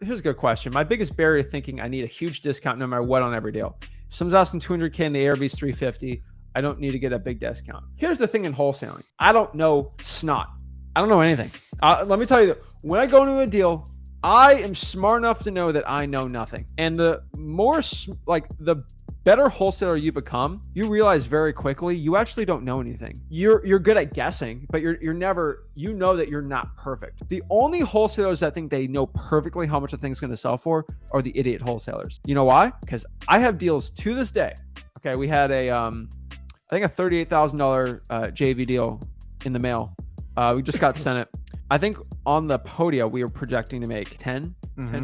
here's a good question. My biggest barrier to thinking I need a huge discount no matter what on every deal. If someone's asking 200K and the ARV is 350, I don't need to get a big discount. Here's the thing in wholesaling. I don't know snot. I don't know anything. Let me tell you that when I go into a deal, I am smart enough to know that I know nothing. And the more, the better wholesaler you become, you realize very quickly you actually don't know anything. You're good at guessing, but you're never, you know that you're not perfect. The only wholesalers that think they know perfectly how much a thing's going to sell for are the idiot wholesalers. You know why? Because I have deals to this day. Okay, we had a I think a $38,000 JV deal in the mail. We just got sent it. I think on the Podia, we were projecting to make 10,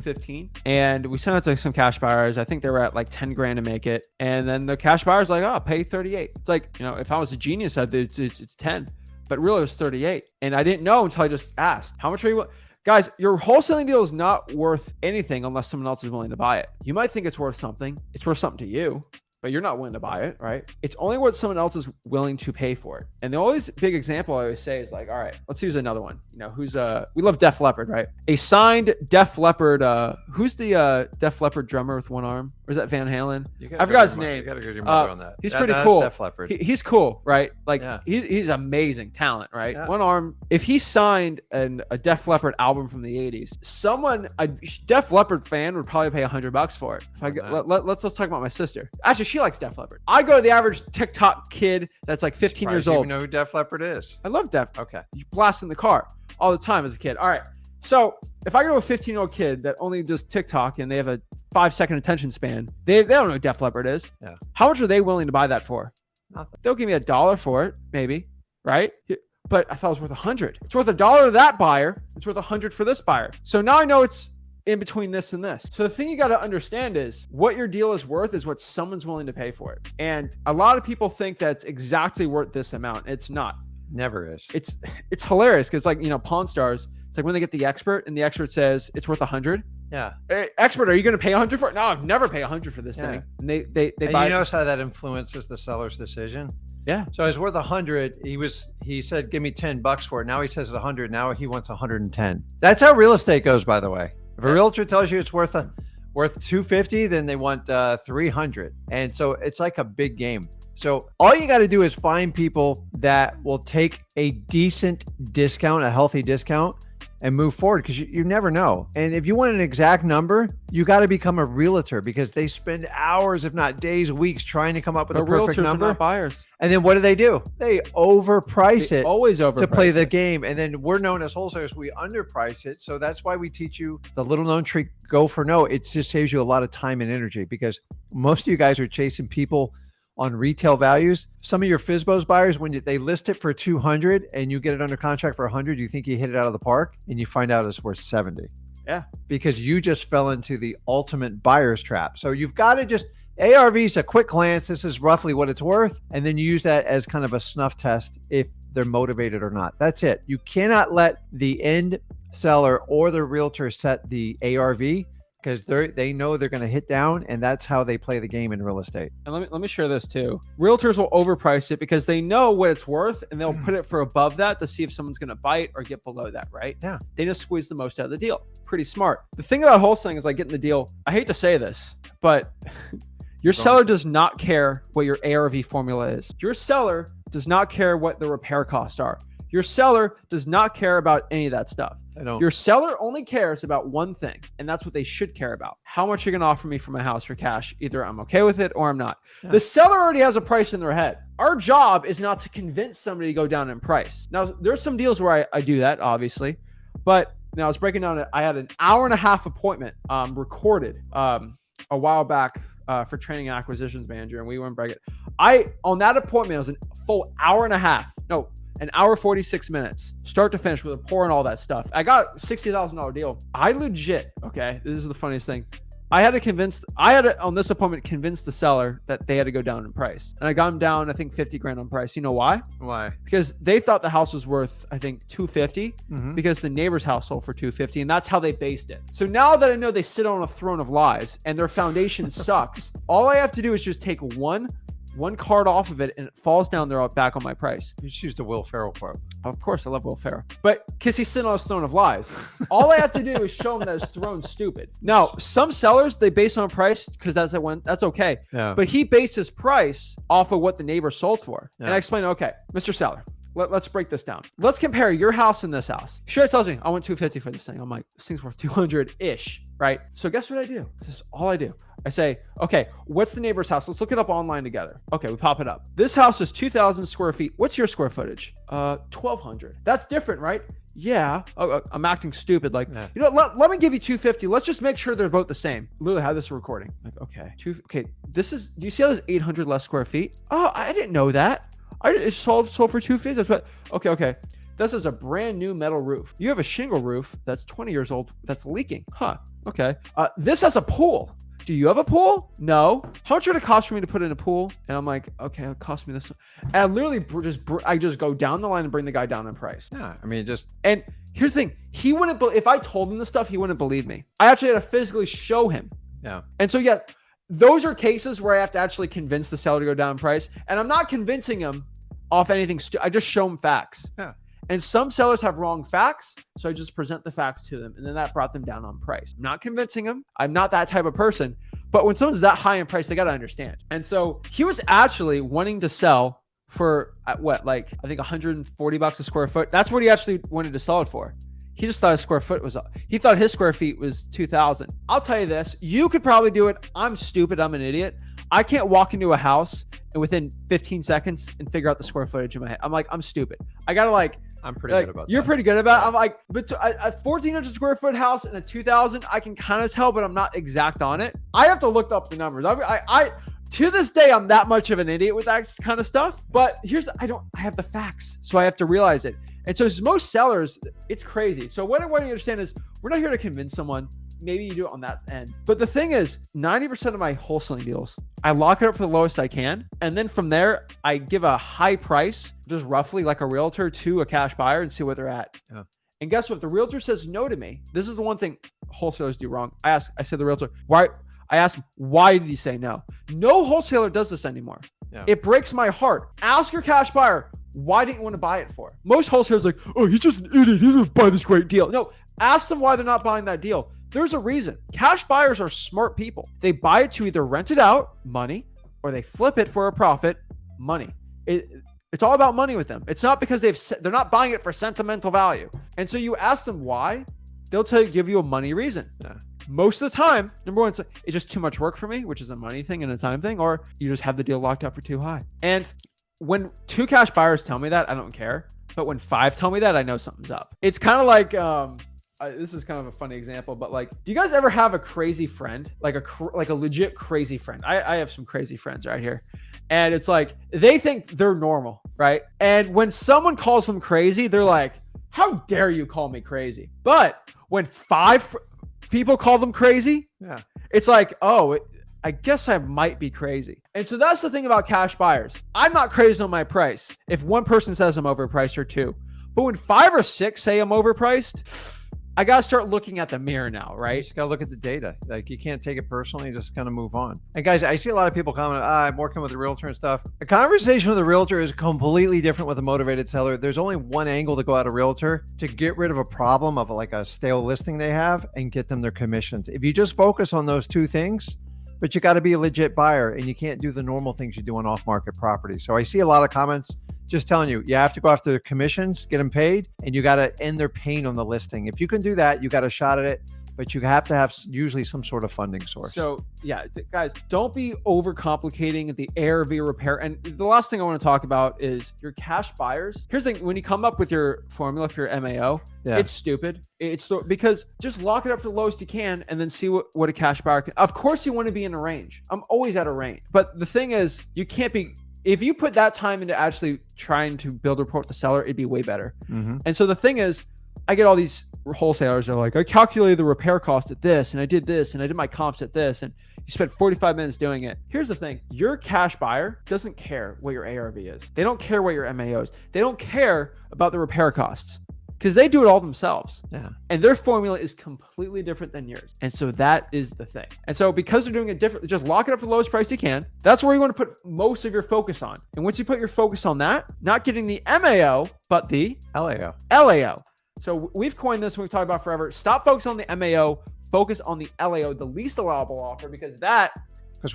15. And we sent it to some cash buyers. I think they were at like 10 grand to make it. And then the cash buyer's like, oh, pay 38. It's like, if I was a genius, it's 10. But really, it was 38. And I didn't know until I just asked, how much are you? Guys, your wholesaling deal is not worth anything unless someone else is willing to buy it. You might think it's worth something. It's worth something to you, but you're not willing to buy it, right? It's only what someone else is willing to pay for it. And the always big example I always say is like, all right, let's use another one. We love Def Leppard, right? A signed Def Leppard, who's the Def Leppard drummer with one arm? Or is that Van Halen? I forgot his name. You gotta go to your mother on that. He's pretty cool. Def Leppard. He's cool, right? He's amazing talent, right? Yeah. One arm. If he signed a Def Leppard album from the 80s, a Def Leppard fan would probably pay $100 for it. Let's talk about my sister. Actually, she likes Def Leppard. I go to the average TikTok kid that's like 15 years old. You know who Def Leppard is? I love Def. Okay. You blast in the car all the time as a kid. All right. So if I go to a 15-year-old kid that only does TikTok and they have a 5-second attention span, they don't know who Def Leppard is. Yeah. How much are they willing to buy that for? Nothing. They'll give me $1 for it, maybe, right? But I thought it was worth $100. It's worth $1 to that buyer. It's worth $100 for this buyer. So now I know it's in between this and this. So the thing you got to understand is what your deal is worth is what someone's willing to pay for it. And a lot of people think that's exactly worth this amount. It's not. Never is. It's hilarious because Pawn Stars, it's like when they get the expert and the expert says it's worth $100. Yeah. Hey, expert, are you going to pay $100 for it? No, I've never pay $100 for this thing. And they buy. You notice how that influences the seller's decision? Yeah. So it's worth $100. He said, give me $10 for it. Now he says it's $100. Now he wants $110. That's how real estate goes, by the way. If a realtor tells you it's worth $250, then they want $300. And so it's like a big game. So all you got to do is find people that will take a decent discount, a healthy discount, and move forward, because you never know. And if you want an exact number, you got to become a realtor, because they spend hours, if not days, weeks trying to come up with a perfect number. Are not buyers. And then what do? They overprice it. Always overprice to play the game. And then we're known as wholesalers, we underprice it. So that's why we teach you the little known trick, go for no. It just saves you a lot of time and energy, because most of you guys are chasing people on retail values. Some of your FSBOs buyers, when they list it for 200 and you get it under contract for 100, you think you hit it out of the park, and you find out it's worth 70. Yeah. Because you just fell into the ultimate buyer's trap. So you've got to just, ARV's a quick glance. This is roughly what it's worth. And then you use that as kind of a snuff test if they're motivated or not. That's it. You cannot let the end seller or the realtor set the ARV, because they know they're going to hit down, and that's how they play the game in real estate. And let me share this too. Realtors will overprice it because they know what it's worth, and they'll put it for above that to see if someone's going to bite or get below that, right? Yeah. They just squeeze the most out of the deal. Pretty smart. The thing about wholesaling is like getting the deal. I hate to say this, but your seller does not care what your ARV formula is. Your seller does not care what the repair costs are. Your seller does not care about any of that stuff. I don't. Your seller only cares about one thing, and that's what they should care about. How much you're going to offer me for my house for cash. Either I'm okay with it or I'm not. Yeah. The seller already has a price in their head. Our job is not to convince somebody to go down in price. Now, there's some deals where I do that, obviously, but now I was breaking down. I had an hour-and-a-half appointment recorded a while back for training and acquisitions manager, and we went break it. On that appointment, it was a full hour and a half. No, an hour, 46 minutes, start to finish with a pour and all that stuff. I got a $60,000 deal. I legit, okay, this is the funniest thing. I had to, on this appointment, convince the seller that they had to go down in price. And I got them down, I think, 50 grand on price. You know why? Why? Because they thought the house was worth, I think, 250 because the neighbor's house sold for 250, and that's how they based it. So now that I know they sit on a throne of lies and their foundation sucks, all I have to do is just take one one card off of it and it falls down there back on my price. You just used the Will Ferrell quote. Of course, I love Will Ferrell. But because he's sitting on his throne of lies. All I have to do is show him that his throne's stupid. Now, some sellers, they base on price because that's okay. Yeah. But he based his price off of what the neighbor sold for. Yeah. And I explained, okay, Mr. Seller, let's break this down. Let's compare your house and this house. Sure, tells me I want 250 for this thing. I'm like, this thing's worth 200-ish, right? So guess what I do? This is all I do. I say, okay, what's the neighbor's house? Let's look it up online together. Okay, we pop it up. This house is 2,000 square feet. What's your square footage? 1,200. That's different, right? Yeah. Oh, I'm acting stupid. Like, yeah. You know, let me give you 250. Let's just make sure they're both the same. Literally have this recording. Like, okay, this is, do you see how there's 800 less square feet? Oh, I didn't know that. It's sold for 250. That's what, okay. This is a brand new metal roof. You have a shingle roof that's 20 years old that's leaking. Huh. Okay. This has a pool. Do you have a pool? No. How much would it cost for me to put in a pool? And I'm like, okay, it'll cost me this. And I literally I just go down the line and bring the guy down in price. Yeah. I mean, and here's the thing. He wouldn't, if I told him this stuff, he wouldn't believe me. I actually had to physically show him. Yeah. And so, yeah, those are cases where I have to actually convince the seller to go down in price. And I'm not convincing him off anything. I just show him facts. Yeah. And some sellers have wrong facts. So I just present the facts to them. And then that brought them down on price. I'm not convincing them. I'm not that type of person. But when someone's that high in price, they got to understand. And so he was actually wanting to sell for I think $140 a square foot. That's what he actually wanted to sell it for. He just thought his square foot was, he thought his square feet was 2,000. I'll tell you this, you could probably do it. I'm stupid. I'm an idiot. I can't walk into a house and within 15 seconds and figure out the square footage in my head. I'm like, I'm stupid. I got to I'm pretty good about that. You're pretty good about it. I'm like, but a 1,400 square foot house and a 2,000, I can kind of tell, but I'm not exact on it. I have to look up the numbers. I to this day, I'm that much of an idiot with that kind of stuff. But I have the facts, so I have to realize it. And so most sellers, it's crazy. So what you understand is we're not here to convince someone. Maybe you do it on that end. But the thing is, 90% of my wholesaling deals, I lock it up for the lowest I can. And then from there, I give a high price, just roughly like a realtor, to a cash buyer and see what they're at. Yeah. And guess what? If the realtor says no to me, this is the one thing wholesalers do wrong. I said to the realtor, why? I asked him, why did he say no? No wholesaler does this anymore. Yeah. It breaks my heart. Ask your cash buyer, why didn't you want to buy it for? Most wholesalers are like, oh, he's just an idiot. He doesn't buy this great deal. No, ask them why they're not buying that deal. There's a reason. Cash buyers are smart people. They buy it to either rent it out, money, or they flip it for a profit, money. It's all about money with them. It's not because they're not buying it for sentimental value. And so you ask them why, they'll give you a money reason. Yeah. Most of the time, number one, it's just too much work for me, which is a money thing and a time thing, or you just have the deal locked up for too high. And when 2 cash buyers tell me that, I don't care. But when 5 tell me that, I know something's up. It's kind of like, this is kind of a funny example, but do you guys ever have a crazy friend, like a legit crazy friend? I have some crazy friends right here, and it's like they think they're normal, right? And when someone calls them crazy, they're like, "How dare you call me crazy?" But when 5 people call them crazy, yeah, it's like, oh, I guess I might be crazy. And so that's the thing about cash buyers. I'm not crazy on my price if one person says I'm overpriced or 2, but when 5 or 6 say I'm overpriced, I got to start looking at the mirror now, right? You just got to look at the data. Like, you can't take it personally. You just kind of move on. And guys, I see a lot of people comment, I'm working with a realtor and stuff. A conversation with a realtor is completely different with a motivated seller. There's only one angle to go at a realtor to get rid of a problem of like a stale listing they have and get them their commissions. If you just focus on those 2 things, but you got to be a legit buyer and you can't do the normal things you do on off-market property. So I see a lot of comments just telling you have to go after their commissions, get them paid, and you got to end their pain on the listing. If you can do that, you got a shot at it, but you have to have usually some sort of funding source. So yeah, guys, don't be overcomplicating the ARV repair. And the last thing I want to talk about is your cash buyers. Here's the thing, when you come up with your formula for your MAO, it's stupid. Because just lock it up for the lowest you can and then see what a cash buyer can. Of course you want to be in a range. I'm always at a range. But the thing is, you can't be, if you put that time into actually trying to build a rapport with the seller, it'd be way better. Mm-hmm. And so the thing is, I get all these wholesalers that are like, I calculated the repair cost at this, and I did this, and I did my comps at this, and you spent 45 minutes doing it. Here's the thing. Your cash buyer doesn't care what your ARV is. They don't care what your MAO is. They don't care about the repair costs. because they do it all themselves. Yeah. And their formula is completely different than yours. And so that is the thing. And so because they're doing it differently, just lock it up for the lowest price you can. That's where you want to put most of your focus on. And once you put your focus on that, not getting the MAO, but the LAO. So we've coined this, we've talked about forever. Stop focusing on the MAO, focus on the LAO, the least allowable offer, because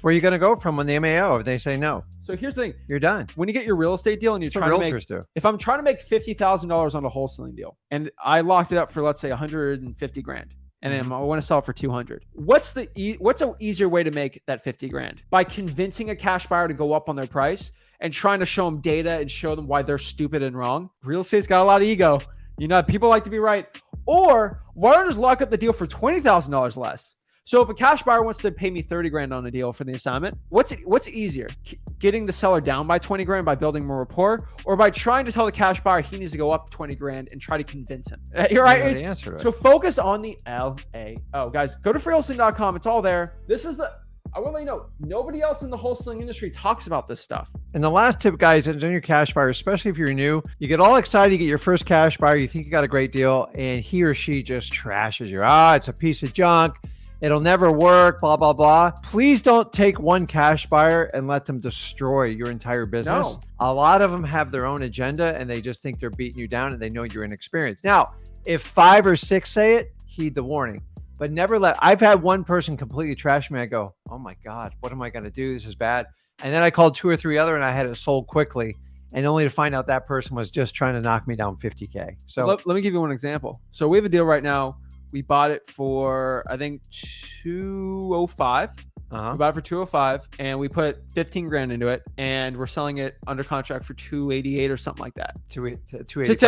where are you going to go from when the MAO, if they say no? So here's the thing. You're done. When you get your real estate deal and you're trying to make, do. if I'm trying to make $50,000 on a wholesaling deal and I locked it up for, let's say 150 grand and I want to sell it for 200. What's an easier way to make that 50 grand? By convincing a cash buyer to go up on their price and trying to show them data and show them why they're stupid and wrong. Real estate's got a lot of ego. People like to be right. Or why don't I just lock up the deal for $20,000 less? So if a cash buyer wants to pay me 30 grand on a deal for the assignment, what's easier? Getting the seller down by 20 grand by building more rapport, or by trying to tell the cash buyer he needs to go up 20 grand and try to convince him? You're right. The answer to it. So focus on the LAO. Guys, go to freewholesaling.com. It's all there. I will let you know, nobody else in the wholesaling industry talks about this stuff. And the last tip, guys, is on your cash buyer, especially if you're new, you get all excited, you get your first cash buyer, you think you got a great deal, and he or she just trashes you. It's a piece of junk. It'll never work, blah, blah, blah. Please don't take one cash buyer and let them destroy your entire business. No. A lot of them have their own agenda and they just think they're beating you down and they know you're inexperienced. Now, if 5 or 6 say it, heed the warning. But never I've had one person completely trash me. I go, oh my God, what am I going to do? This is bad. And then I called 2 or 3 other and I had it sold quickly. And only to find out that person was just trying to knock me down 50K. So let me give you one example. So we have a deal right now. We bought it for, I think, 205. We bought it for 205 and we put 15 grand into it and we're selling it under contract for 288 or something like that. 288.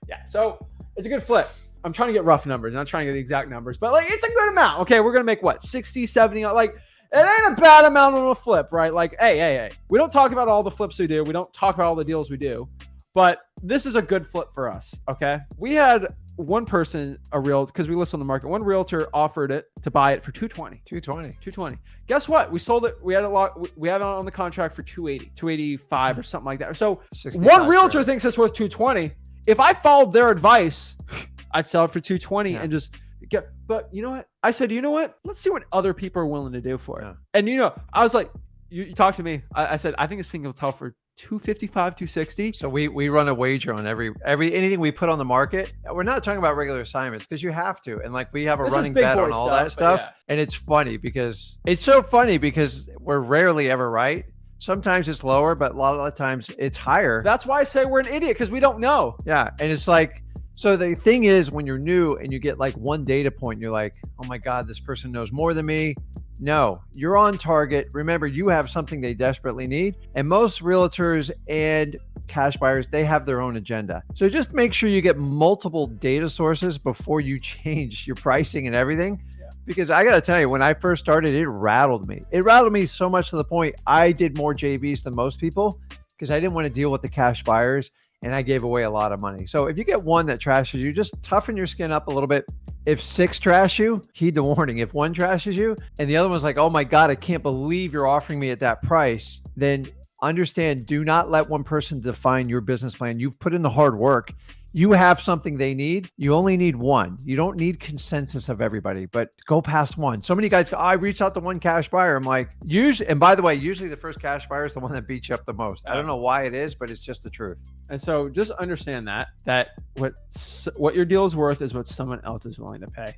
Yeah. So it's a good flip. I'm trying to get rough numbers, not trying to get the exact numbers, but it's a good amount. Okay. We're going to make what? 60, 70, it ain't a bad amount on a flip, right? Hey. We don't talk about all the flips we do. We don't talk about all the deals we do, but this is a good flip for us. Okay. We had one person, because we list on the market, one realtor offered it to buy it for 220. Guess what? We sold it. We had we have it on the contract for 280, 285 or something like that. So one realtor thinks it's worth 220. If I followed their advice, I'd sell it for 220 and just get, but you know what? I said, you know what? Let's see what other people are willing to do for it. And I was like, you talked to me. I said, I think this thing will tell for 255, 260. So we run a wager on every anything we put on the market. We're not talking about regular assignments because you have to. And we have a running bet on all that stuff. Yeah. And it's so funny because we're rarely ever right. Sometimes it's lower, but a lot of the times it's higher. That's why I say we're an idiot, because we don't know. Yeah. And it's so the thing is, when you're new and you get one data point, and you're like, oh my God, this person knows more than me. No, you're on target. Remember, you have something they desperately need. And most realtors and cash buyers, they have their own agenda. So just make sure you get multiple data sources before you change your pricing and everything. Yeah. Because I got to tell you, when I first started, it rattled me. It rattled me so much to the point I did more JVs than most people because I didn't want to deal with the cash buyers and I gave away a lot of money. So if you get one that trashes you, just toughen your skin up a little bit. If 6 trash you, heed the warning. If 1 trashes you and the other one's like, oh my God, I can't believe you're offering me at that price, then understand, do not let one person define your business plan. You've put in the hard work. You have something they need. You only need one. You don't need consensus of everybody, but go past one. So many guys go, I reached out to one cash buyer. I'm like, usually, and by the way, usually the first cash buyer is the one that beats you up the most. I don't know why it is, but it's just the truth. And so just understand that what your deal is worth is what someone else is willing to pay.